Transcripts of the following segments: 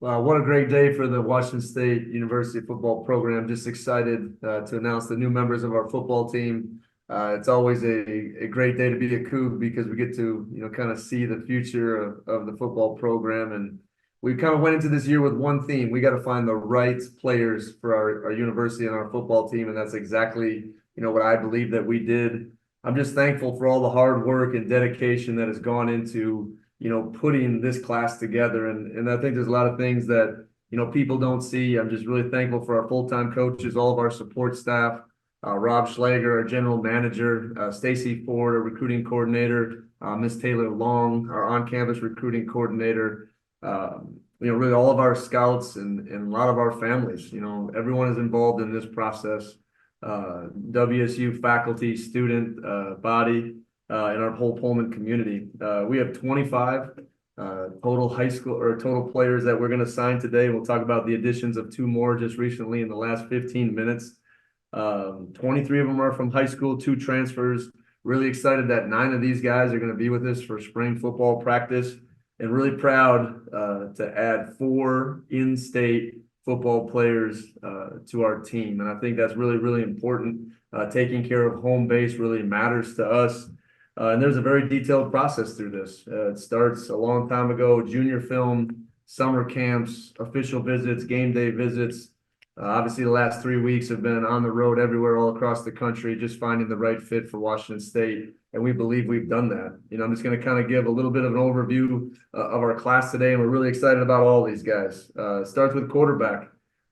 Wow, what a great day for the Washington State University football program. Just excited to announce the new members of our football team. It's always a great day to be a Coug because we get to, kind of see the future of the football program. And we kind of went into this year with one theme. We got to find the right players for our university and our football team. And that's exactly, what I believe that we did. I'm just thankful for all the hard work and dedication that has gone into putting this class together. And I think there's a lot of things that, people don't see. I'm just really thankful for our full-time coaches, all of our support staff, Rob Schlager, our general manager, Stacy Ford, our recruiting coordinator, Miss Taylor Long, our on-campus recruiting coordinator, really all of our scouts and a lot of our families. Everyone is involved in this process. WSU faculty, student, body, in our whole Pullman community. We have 25 total high school or total players that we're going to sign today. We'll talk about the additions of two more just recently in the last 15 minutes. 23 of them are from high school, two transfers. Really excited that 9 of these guys are going to be with us for spring football practice, and really proud to add 4 in-state football players to our team. And I think that's really, really important. Taking care of home base really matters to us. And there's a very detailed process through this. It starts a long time ago, junior film, summer camps, official visits, game day visits. Obviously, the last 3 weeks have been on the road everywhere, all across the country, just finding the right fit for Washington State. And we believe we've done that. I'm just going to kind of give a little bit of an overview of our class today. And we're really excited about all these guys. Starts with quarterback,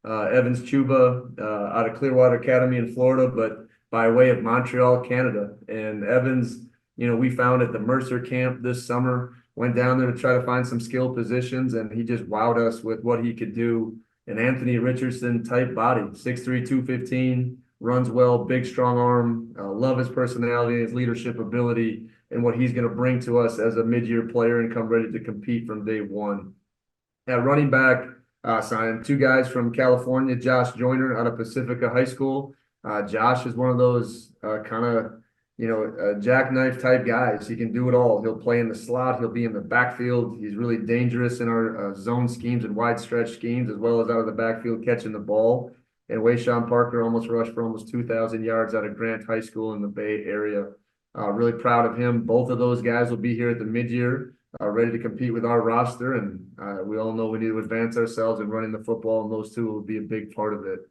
Evans Chuba out of Clearwater Academy in Florida, but by way of Montreal, Canada. And Evans, we found at the Mercer camp this summer, went down there to try to find some skill positions, and he just wowed us with what he could do. An Anthony Richardson type body, 6'3", 215, runs well, big, strong arm. Love his personality, his leadership ability, and what he's going to bring to us as a mid-year player and come ready to compete from day one. At running back, signed 2 guys from California, Josh Joyner out of Pacifica High School. Josh is one of those kind of jackknife type guys. He can do it all. He'll play in the slot. He'll be in the backfield. He's really dangerous in our zone schemes and wide stretch schemes, as well as out of the backfield catching the ball. And Wayshawn Parker almost rushed for almost 2,000 yards out of Grant High School in the Bay Area. Really proud of him. Both of those guys will be here at the mid-year, ready to compete with our roster. And we all know we need to advance ourselves in running the football, and those two will be a big part of it.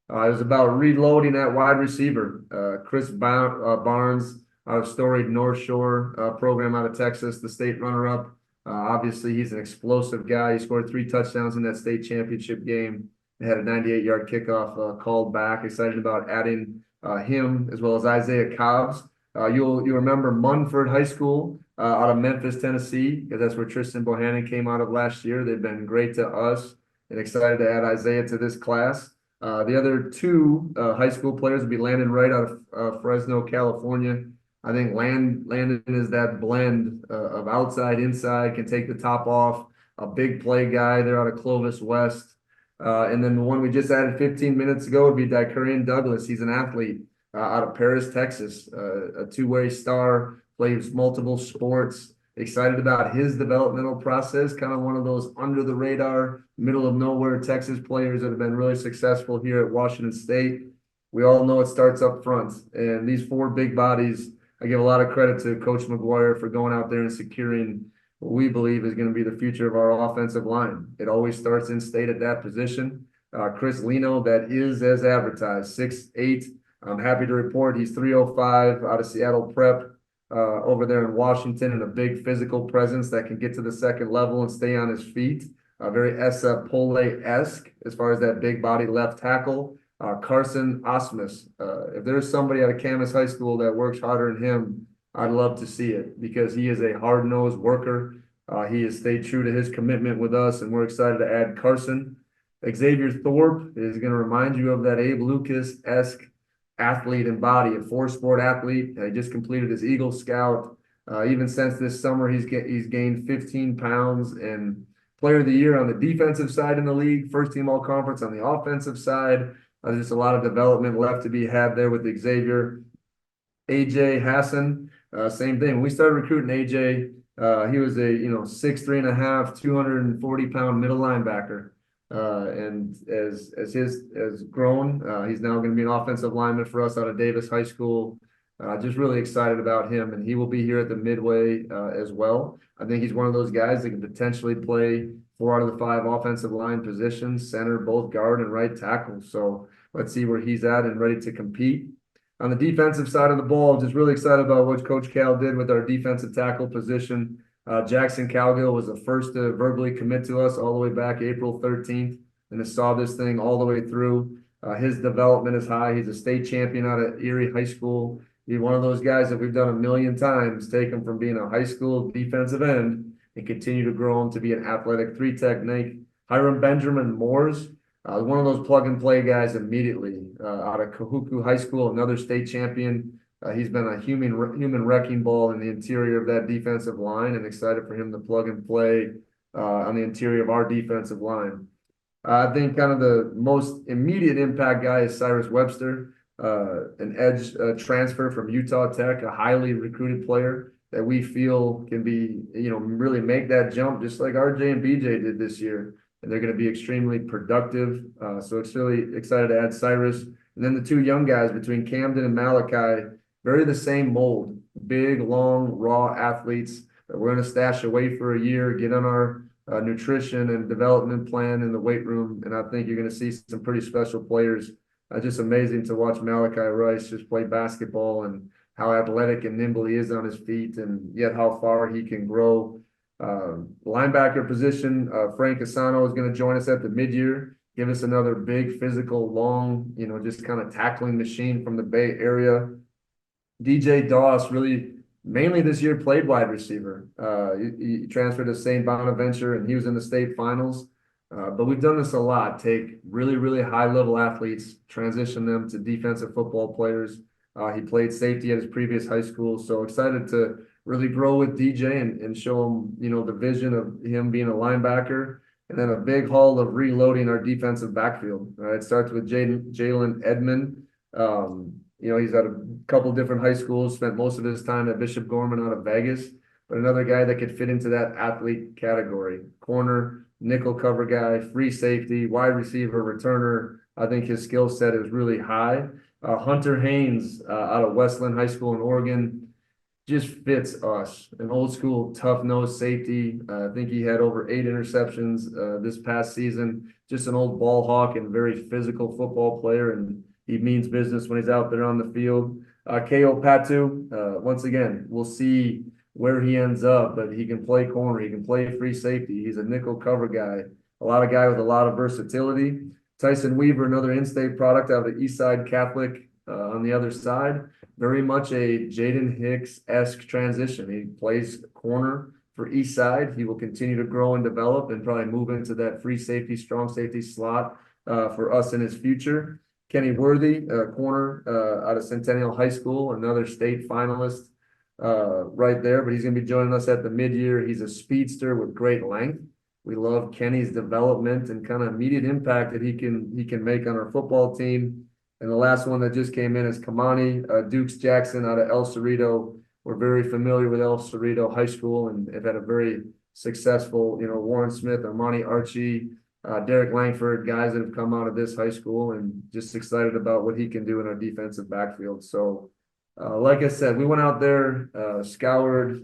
It was about reloading that wide receiver. Chris Barnes out of storied North Shore program out of Texas, the state runner-up. Obviously, he's an explosive guy. He scored 3 touchdowns in that state championship game. They had a 98-yard kickoff called back. Excited about adding him, as well as Isaiah Cobbs. You'll remember Munford High School out of Memphis, Tennessee, because that's where Tristan Bohannon came out of last year. They've been great to us, and excited to add Isaiah to this class. The other 2 high school players will be Landon Wright out of Fresno, California. I think Landon is that blend of outside, inside, can take the top off, a big play guy. They're out of Clovis West. And then the one we just added 15 minutes ago would be Dickert Douglas. He's an athlete out of Paris, Texas, a 2-way star, plays multiple sports. Excited about his developmental process, kind of one of those under the radar, middle of nowhere Texas players that have been really successful here at Washington State. We all know it starts up front, and these 4 big bodies, I give a lot of credit to Coach McGuire for going out there and securing what we believe is going to be the future of our offensive line. It always starts in state at that position. Chris Lino, that is as advertised, 6'8". I'm happy to report he's 305 out of Seattle Prep. Over there in Washington, and a big physical presence that can get to the second level and stay on his feet. Very Esa Pole-esque as far as that big body left tackle. Carson Osmus. If there's somebody out of Camas High School that works harder than him, I'd love to see it, because he is a hard-nosed worker. He has stayed true to his commitment with us, and we're excited to add Carson. Xavier Thorpe is going to remind you of that Abe Lucas-esque athlete and body, a 4-sport athlete. He just completed his Eagle Scout. Even since this summer, he's gained 15 pounds, and player of the year on the defensive side in the league, first team all conference on the offensive side. There's just a lot of development left to be had there with Xavier. AJ Hassan, same thing. When we started recruiting AJ, He was a 6'3" and a half, 240-pound middle linebacker. And as grown, he's now going to be an offensive lineman for us out of Davis High School. Just really excited about him, and he will be here at the Midway as well. I think he's one of those guys that can potentially play 4 out of the 5 offensive line positions, center, both guard and right tackle. So let's see where he's at and ready to compete. On the defensive side of the ball, just really excited about what Coach Cal did with our defensive tackle position. Jackson Calgill was the first to verbally commit to us all the way back April 13th, and has saw this thing all the way through. His development is high. He's a state champion out of Erie High School. He's one of those guys that we've done a million times, take him from being a high school defensive end and continue to grow him to be an athletic 3 technique. Hiram Benjamin Moores, one of those plug-and-play guys immediately out of Kahuku High School, another state champion. He's been a human wrecking ball in the interior of that defensive line, and excited for him to plug and play on the interior of our defensive line. I think kind of the most immediate impact guy is Cyrus Webster, an edge transfer from Utah Tech, a highly recruited player that we feel can be, really make that jump just like RJ and BJ did this year. And they're going to be extremely productive. So it's really excited to add Cyrus. And then the 2 young guys between Camden and Malachi, very the same mold, big, long, raw athletes that we're going to stash away for a year, get on our nutrition and development plan in the weight room. And I think you're going to see some pretty special players. Just amazing to watch Malachi Rice just play basketball and how athletic and nimble he is on his feet, and yet how far he can grow. Linebacker position, Frank Asano is going to join us at the mid-year, give us another big, physical, long, just kind of tackling machine from the Bay Area. DJ Doss really mainly this year played wide receiver. He transferred to St. Bonaventure, and he was in the state finals. But we've done this a lot, take really, really high-level athletes, transition them to defensive football players. He played safety at his previous high school, so excited to really grow with DJ and show him, the vision of him being a linebacker, and then a big haul of reloading our defensive backfield. It starts with Jalen Edmond. He's at a couple different high schools, spent most of his time at Bishop Gorman out of Vegas, but another guy that could fit into that athlete category. Corner, nickel cover guy, free safety, wide receiver, returner. I think his skill set is really high. Hunter Haynes out of Westland High School in Oregon just fits us. An old school, tough-nosed safety. I think he had over 8 interceptions this past season. Just an old ball hawk and very physical football player, and he means business when he's out there on the field. Ko Patu, once again, we'll see where he ends up, but he can play corner. He can play free safety. He's a nickel cover guy. A guy with a lot of versatility. Tyson Weaver, another in-state product out of the Eastside Catholic on the other side. Very much a Jaden Hicks-esque transition. He plays corner for Eastside. He will continue to grow and develop and probably move into that free safety, strong safety slot for us in his future. Kenny Worthy, corner out of Centennial High School, another state finalist right there, but he's going to be joining us at the mid-year. He's a speedster with great length. We love Kenny's development and kind of immediate impact that he can make on our football team. And the last one that just came in is Kamani Dukes Jackson out of El Cerrito. We're very familiar with El Cerrito High School and have had a very successful, Warren Smith, Armani Archie, Derek Langford, guys that have come out of this high school, and just excited about what he can do in our defensive backfield. So, like I said, we went out there, scoured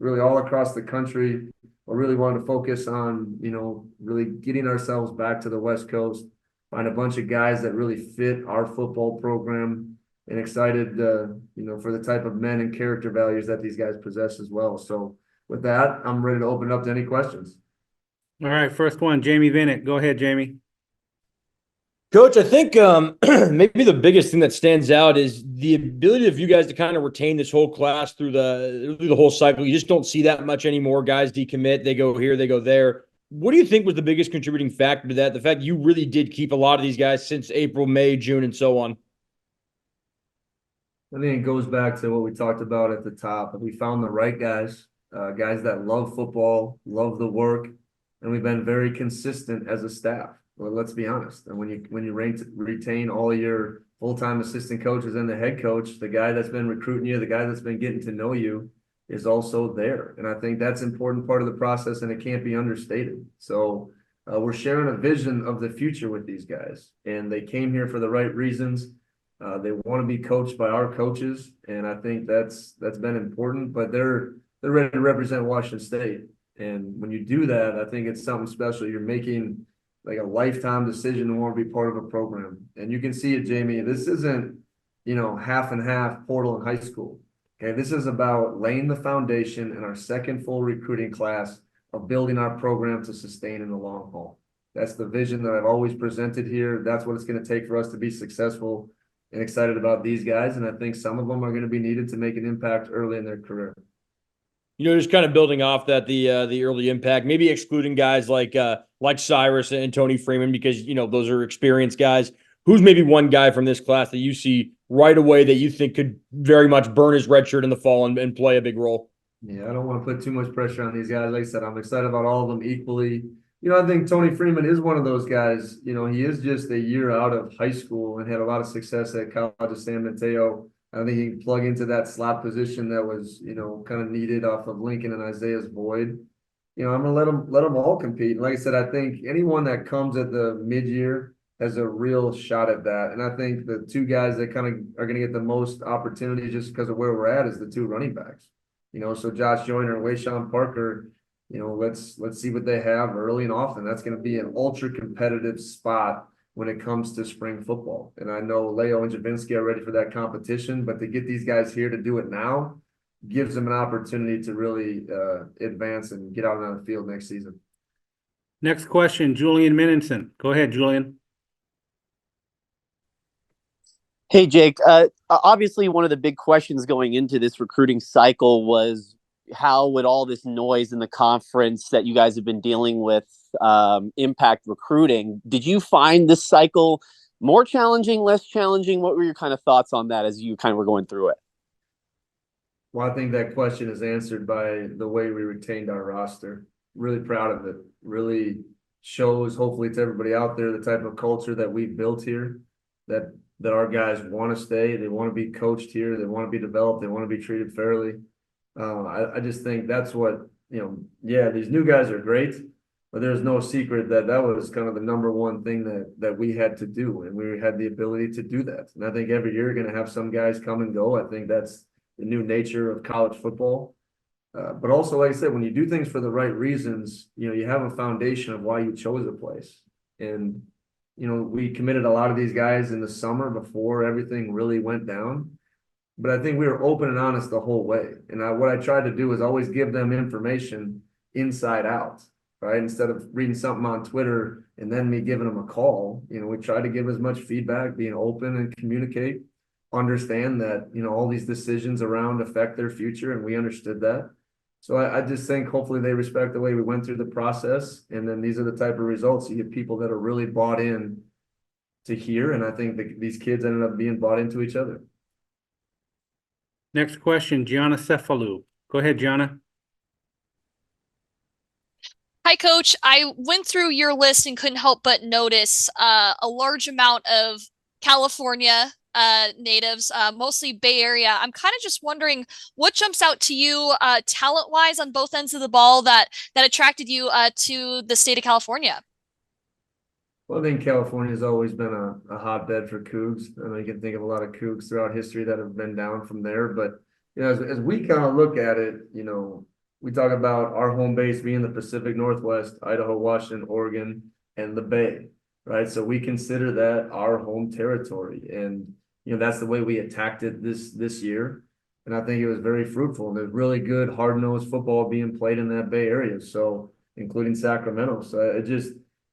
really all across the country. I really wanted to focus on, really getting ourselves back to the West Coast, find a bunch of guys that really fit our football program, and excited, for the type of men and character values that these guys possess as well. So with that, I'm ready to open it up to any questions. All right, first one, Jamie Bennett. Go ahead, Jamie. Coach, I think maybe the biggest thing that stands out is the ability of you guys to kind of retain this whole class through the whole cycle. You just don't see that much anymore. Guys decommit, they go here, they go there. What do you think was the biggest contributing factor to that? The fact you really did keep a lot of these guys since April, May, June, and so on. I think it goes back to what we talked about at the top. We found the right guys, guys that love football, love the work, and we've been very consistent as a staff. Well, let's be honest. And when you retain all your full-time assistant coaches and the head coach, the guy that's been recruiting you, the guy that's been getting to know you, is also there. And I think that's an important part of the process, and it can't be understated. So we're sharing a vision of the future with these guys, and they came here for the right reasons. They want to be coached by our coaches, and I think that's been important. But they're ready to represent Washington State, and when you do that, I think it's something special. You're making like a lifetime decision to want to be part of a program, and you can see it, Jamie. This isn't, half and half portal and high school. Okay, this is about laying the foundation in our second full recruiting class of building our program to sustain in the long haul. That's the vision that I've always presented here. That's what it's going to take for us to be successful, and excited about these guys. And I think some of them are going to be needed to make an impact early in their career. Just kind of building off that, the early impact, maybe excluding guys like Cyrus and Tony Freeman, because those are experienced guys. Who's maybe one guy from this class that you see right away that you think could very much burn his red shirt in the fall and play a big role? Yeah, I don't want to put too much pressure on these guys. Like I said, I'm excited about all of them equally. I think Tony Freeman is one of those guys. He is just a year out of high school and had a lot of success at College of San Mateo. I think he can plug into that slot position that was, kind of needed off of Lincoln and Isaiah's void. I'm gonna let them all compete. And like I said, I think anyone that comes at the mid-year has a real shot at that. And I think the two guys that kind of are going to get the most opportunities just because of where we're at is the two running backs. So Josh Joyner and Wayshawn Parker, let's see what they have early and often. That's going to be an ultra competitive spot when it comes to spring football. And I know Leo and Javinsky are ready for that competition, but to get these guys here to do it now gives them an opportunity to really advance and get out on the field next season. Next question, Julian Minninson. Go ahead, Julian. Hey, Jake. Obviously, one of the big questions going into this recruiting cycle was how would all this noise in the conference that you guys have been dealing with impact recruiting? Did you find this cycle more challenging, less challenging? What were your kind of thoughts on that as you kind of were going through it? Well, I think that question is answered by the way we retained our roster. Really proud of it. Really shows, hopefully, to everybody out there, the type of culture that we've built here, that our guys want to stay. They want to be coached here. They want to be developed. They want to be treated fairly. I just think that's what, these new guys are great, but there's no secret that was kind of the number one thing that we had to do. And we had the ability to do that. And I think every year you're going to have some guys come and go. I think that's the new nature of college football. But also, like I said, when you do things for the right reasons, you have a foundation of why you chose a place. And, we committed a lot of these guys in the summer before everything really went down. But I think we were open and honest the whole way. And what I tried to do is always give them information inside out, right? Instead of reading something on Twitter and then me giving them a call, we try to give as much feedback, being open and communicate, understand that, all these decisions around affect their future. And we understood that. So I just think hopefully they respect the way we went through the process. And then these are the type of results. You get people that are really bought in to here. And I think these kids ended up being bought into each other. Next question, Gianna Cephalou. Go ahead, Gianna. Hi, Coach. I went through your list and couldn't help but notice a large amount of California natives, mostly Bay Area. I'm kind of just wondering what jumps out to you talent-wise on both ends of the ball that attracted you to the state of California. Well, I think California has always been a hotbed for Cougs. I mean, you can think of a lot of Cougs throughout history that have been down from there. But, as we kind of look at it, we talk about our home base being the Pacific Northwest, Idaho, Washington, Oregon, and the Bay, right? So we consider that our home territory. And, that's the way we attacked it this year. And I think it was very fruitful. And there's really good hard-nosed football being played in that Bay area, so including Sacramento. So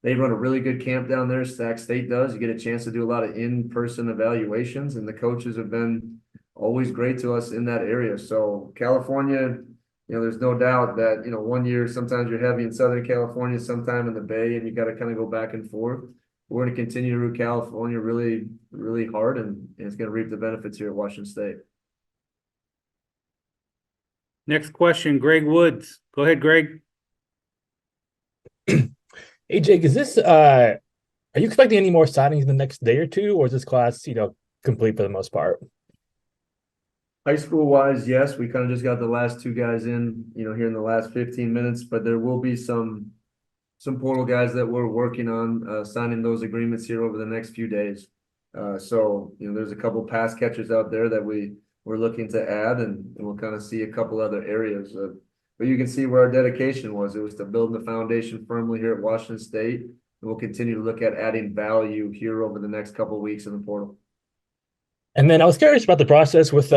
they run a really good camp down there. Sac State does. You get a chance to do a lot of in-person evaluations, and the coaches have been always great to us in that area. So California, there's no doubt that, one year, sometimes you're heavy in Southern California, sometime in the Bay, and you got to kind of go back and forth. We're going to continue to root California really, really hard, and it's going to reap the benefits here at Washington State. Next question, Greg Woods. Go ahead, Greg. Hey, Jake, is this are you expecting any more signings in the next day or two, or is this class, complete for the most part? High school wise, yes, we kind of just got the last two guys in, here in the last 15 minutes, but there will be some portal guys that we're working on signing those agreements here over the next few days. So there's a couple pass catchers out there that we're looking to add, and we'll kind of see a couple other areas. But you can see where our dedication was. It was to build the foundation firmly here at Washington State, and we'll continue to look at adding value here over the next couple of weeks in the portal. And then I was curious about the process with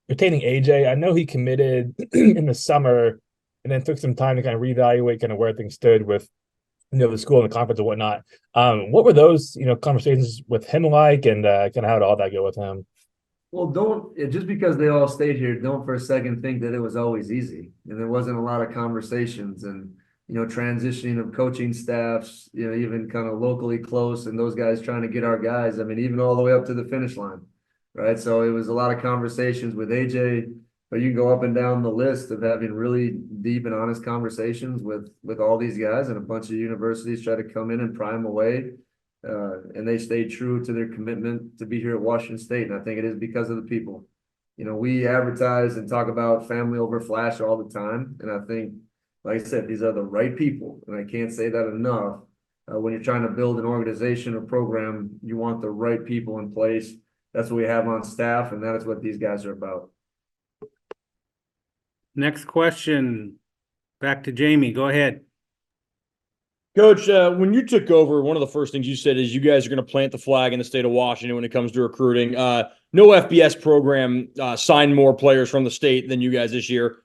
retaining AJ. I know he committed in the summer and then took some time to kind of reevaluate kind of where things stood with the school and the conference and whatnot. What were those conversations with him like, and kind of how did all that go with him? Well, just because they all stayed here, don't for a second think that it was always easy. And there wasn't a lot of conversations and, transitioning of coaching staffs, even kind of locally close, and those guys trying to get our guys. I mean, even all the way up to the finish line, right? So it was a lot of conversations with AJ, but you can go up and down the list of having really deep and honest conversations with all these guys, and a bunch of universities try to come in and pry them away. And they stayed true to their commitment to be here at Washington State. And I think it is because of the people. We advertise and talk about family over flash all the time. And I think, like I said, these are the right people. And I can't say that enough. When you're trying to build an organization or program, you want the right people in place. That's what we have on staff, and that is what these guys are about. Next question, back to Jamie. Go ahead. Coach, when you took over, one of the first things you said is you guys are going to plant the flag in the state of Washington when it comes to recruiting. No FBS program signed more players from the state than you guys this year.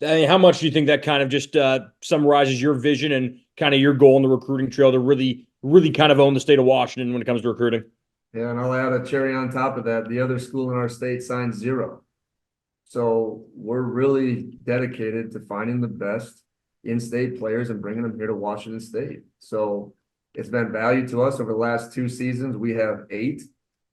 I mean, how much do you think that kind of just summarizes your vision and kind of your goal in the recruiting trail to really, really kind of own the state of Washington when it comes to recruiting? Yeah, and I'll add a cherry on top of that. The other school in our state signed 0. So we're really dedicated to finding the best in-state players and bringing them here to Washington State. So it's been valued to us over the last 2 seasons. We have 8.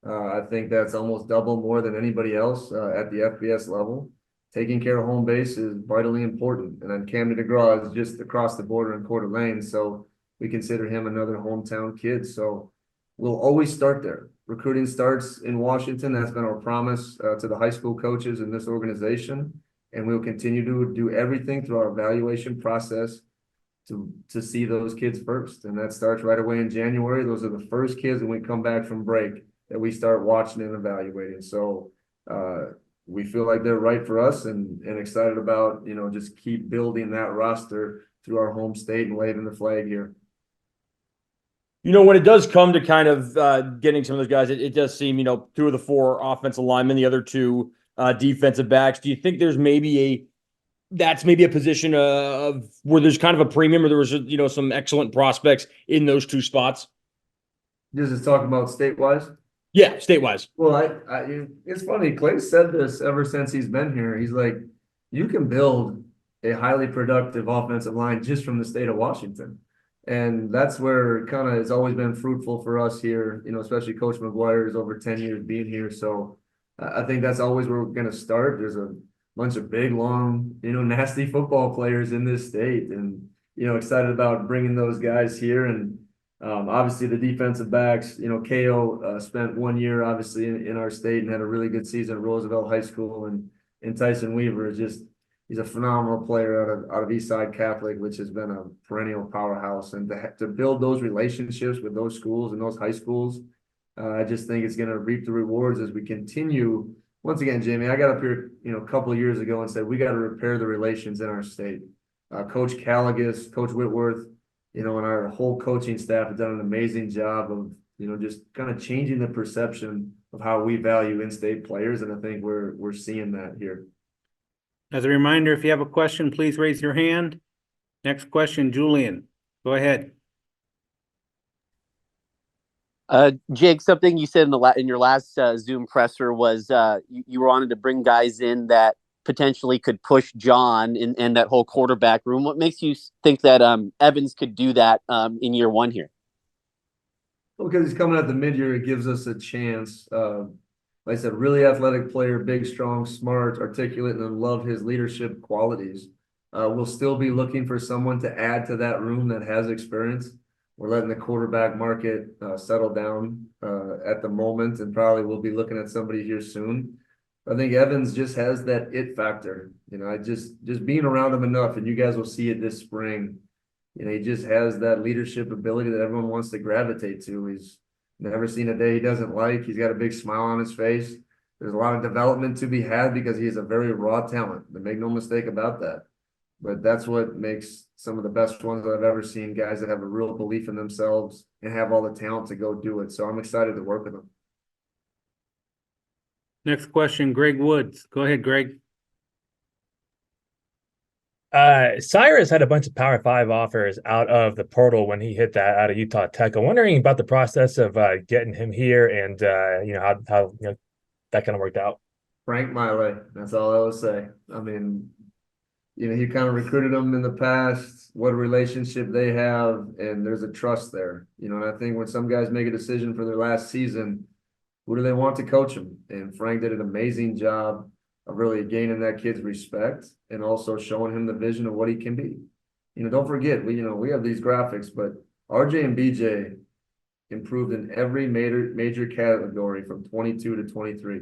I think that's almost double more than anybody else at the FBS level. Taking care of home base is vitally important. And then Camden DeGraw is just across the border in Coeur d'Alene, so we consider him another hometown kid. So we'll always start there. Recruiting starts in Washington. That's been our promise to the high school coaches in this organization. And we'll continue to do everything through our evaluation process to see those kids first. And that starts right away in January. Those are the first kids when we come back from break that we start watching and evaluating. So we feel like they're right for us, and excited about, just keep building that roster through our home state and waving the flag here. When it does come to kind of getting some of those guys, it does seem, 2 of the 4 offensive linemen, the other 2 defensive backs. Do you think there's that's maybe a position of where there's kind of a premium, or there was, some excellent prospects in those 2 spots? This is talking about state-wise? Yeah, state-wise. Well, it's funny. Clay said this ever since he's been here. He's like, you can build a highly productive offensive line just from the state of Washington. And that's where kind of it's always been fruitful for us here, especially Coach McGuire is over 10 years being here. So I think that's always where we're going to start. There's a bunch of big, long, nasty football players in this state, and, excited about bringing those guys here. And obviously the defensive backs, KO spent 1 year obviously in our state and had a really good season at Roosevelt High School, and Tyson Weaver is just, he's a phenomenal player out of Eastside Catholic, which has been a perennial powerhouse. And to build those relationships with those schools and those high schools, I just think it's going to reap the rewards as we continue. Once again, Jamie, I got up here, a couple of years ago and said, we got to repair the relations in our state. Coach Callagis, Coach Whitworth, and our whole coaching staff have done an amazing job of, just kind of changing the perception of how we value in-state players. And I think we're seeing that here. As a reminder, if you have a question, please raise your hand. Next question, Julian. Go ahead. Jake, something you said in your last Zoom presser was you wanted to bring guys in that potentially could push John in that whole quarterback room. What makes you think that Evans could do that in year 1 here? Well, because he's coming at the mid-year, it gives us a chance. Like I said, really athletic player, big, strong, smart, articulate, and love his leadership qualities. We'll still be looking for someone to add to that room that has experience. We're letting the quarterback market settle down at the moment, and probably we'll be looking at somebody here soon. I think Evans just has that it factor. I just being around him enough, and you guys will see it this spring. He just has that leadership ability that everyone wants to gravitate to. He's never seen a day he doesn't like. He's got a big smile on his face. There's a lot of development to be had because he is a very raw talent. Make no mistake about that. But that's what makes some of the best ones that I've ever seen, guys that have a real belief in themselves and have all the talent to go do it. So I'm excited to work with them. Next question, Greg Woods. Go ahead, Greg. Cyrus had a bunch of Power 5 offers out of the portal when he hit that out of Utah Tech. I'm wondering about the process of getting him here and how that kind of worked out. Frank Miley, that's all I will say. I mean, he kind of recruited them in the past, what a relationship they have, and there's a trust there. And I think when some guys make a decision for their last season, who do they want to coach them? And Frank did an amazing job of really gaining that kid's respect and also showing him the vision of what he can be. Don't forget, we have these graphics, but RJ and BJ improved in every major category from 22 to 23,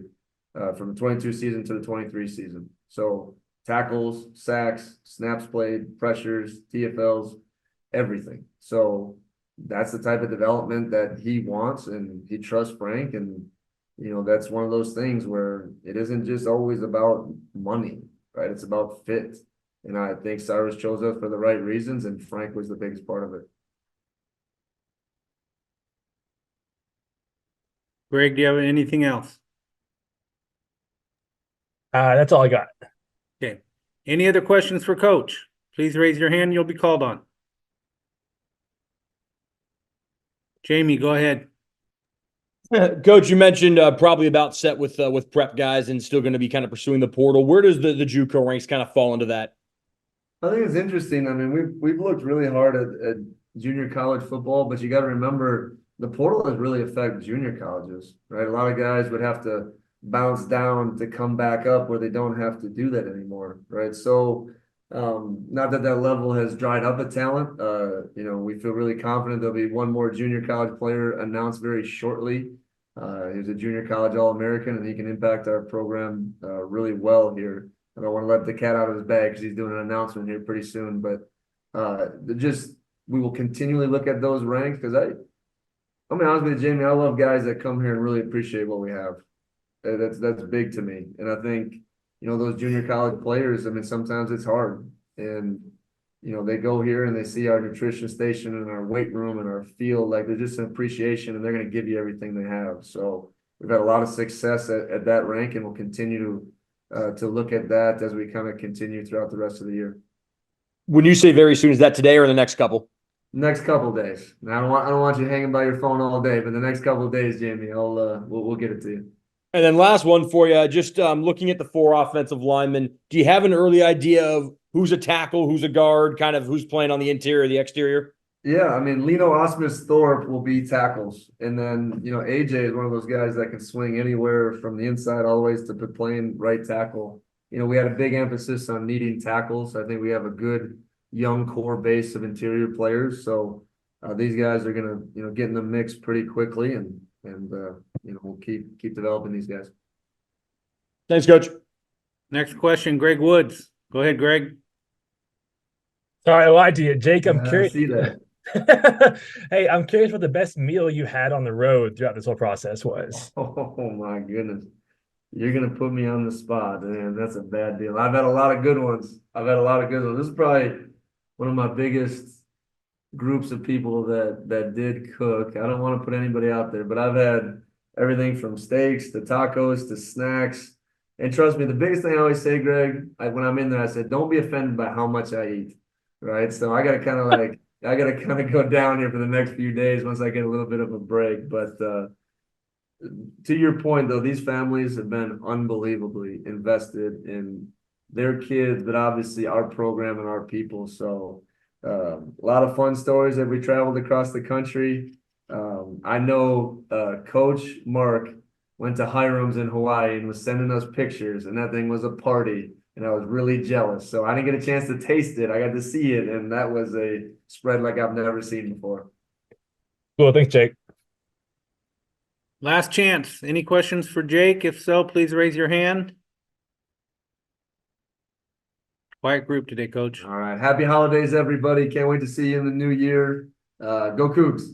from the 22 season to the 23 season. So tackles, sacks, snaps played, pressures, TFLs, everything. So that's the type of development that he wants, and he trusts Frank. And that's one of those things where it isn't just always about money, right? It's about fit. And I think Cyrus chose us for the right reasons, and Frank was the biggest part of it. Greg, do you have anything else? That's all I got. Okay. Any other questions for Coach? Please raise your hand. You'll be called on. Jamie, go ahead. Coach, you mentioned probably about set with prep guys and still going to be kind of pursuing the portal. Where does the JUCO ranks kind of fall into that? I think it's interesting. I mean, we've looked really hard at junior college football, but you got to remember the portal has really affected junior colleges, right? A lot of guys would have to bounce down to come back up where they don't have to do that anymore, right? So not that level has dried up at talent. We feel really confident there'll be one more junior college player announced very shortly. He's a junior college All-American, and he can impact our program really well here. I don't want to let the cat out of his bag because he's doing an announcement here pretty soon, but we will continually look at those ranks because I'm honest with you, Jamie, I love guys that come here and really appreciate what we have. That's big to me. And I think, those junior college players, I mean, sometimes it's hard. And, they go here and they see our nutrition station and our weight room and our field, like there's just an appreciation, and they're going to give you everything they have. So we've had a lot of success at that rank, and we'll continue to look at that as we kind of continue throughout the rest of the year. When you say very soon, is that today or the next couple? Next couple of days. Now, I don't want you hanging by your phone all day, but the next couple of days, Jamie, we'll get it to you. And then last one for you, just looking at the 4 offensive linemen, do you have an early idea of who's a tackle, who's a guard, kind of who's playing on the interior, the exterior? Yeah, I mean, Lino Osmus Thorpe will be tackles. And then, AJ is one of those guys that can swing anywhere from the inside all the way to playing right tackle. We had a big emphasis on needing tackles. I think we have a good young core base of interior players. So these guys are going to, get in the mix pretty quickly, and we'll keep developing these guys. Thanks, Coach. Next question, Greg Woods. Go ahead, Greg. Sorry, I lied to you, Jake. I'm curious. I see that. Hey, I'm curious what the best meal you had on the road throughout this whole process was. Oh my goodness. You're going to put me on the spot, man. That's a bad deal. I've had a lot of good ones. This is probably one of my biggest groups of people that did cook. I don't want to put anybody out there, but I've had everything from steaks to tacos to snacks. And trust me, the biggest thing I always say, Greg, when I'm in there, I said, don't be offended by how much I eat, right? So I got to kind of go down here for the next few days once I get a little bit of a break. But to your point, though, these families have been unbelievably invested in their kids, but obviously our program and our people. So a lot of fun stories that we traveled across the country. I know Coach Mark went to Hiram's in Hawaii and was sending us pictures, and that thing was a party, and I was really jealous. So I didn't get a chance to taste it. I got to see it, and that was a spread like I've never seen before. Cool. Thanks, Jake. Last chance. Any questions for Jake? If so, please raise your hand. Quiet group today, Coach. All right. Happy holidays, everybody. Can't wait to see you in the new year. Go Cougs.